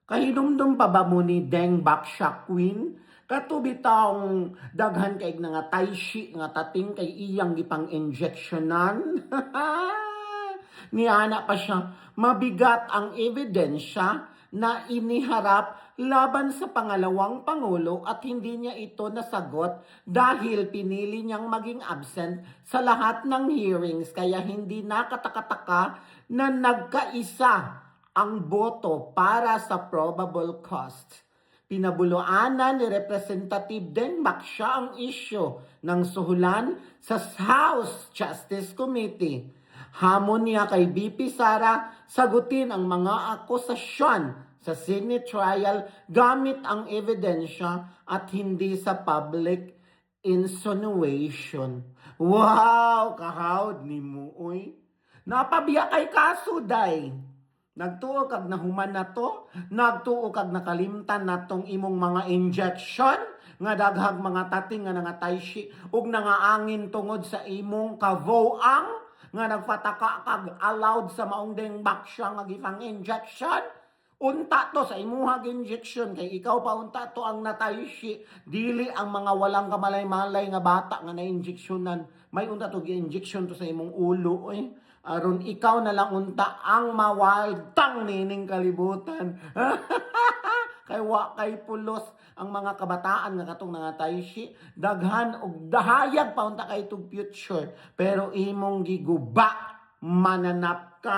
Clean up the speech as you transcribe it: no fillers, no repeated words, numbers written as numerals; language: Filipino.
Kahinumdum pa ba mo ni Deng Baksha Queen? Katubi taong daghan kay nga taishi nga tating kay iyang gipang injectionan. Niana pa siya, mabigat ang ebidensya na iniharap laban sa pangalawang pangulo at hindi niya ito nasagot dahil pinili niyang maging absent sa lahat ng hearings kaya hindi nakatakataka na nagkaisa ang boto para sa probable cost. Pinabuluanan ni Representative Deng Baksha ang isyu ng suhulan sa House Justice Committee. Hamon niya kay VP Sara sagutin ang mga akusasyon sa Senate trial gamit ang ebidensya at hindi sa public insinuation. Wow! Kahawd ni Muoy. Napabiya kay kaso, day. Nagtuo kag nahuman na to, nagtuo kag nakalimtan na tong imong mga injection, nga daghag mga tating nga nangatayshi, ug nangaangin tungod sa imong kavoang, nga nagpataka kag allowed sa maong Deng Baksha nga gipang injection. Unta to sa imuhag injection, kay ikaw pa unta to ang natayshi, dili ang mga walang kamalay-malay nga bata nga na-injectionan. May unta to gi-injection to sa imong ulo, aron ikaw na lang unta ang mawaldang nining kalibutan. Kay wa kay pulos ang mga kabataan nga katong nangatayshi, daghan og dahayag pa unta kay tug future, pero imong giguba, mananap ka.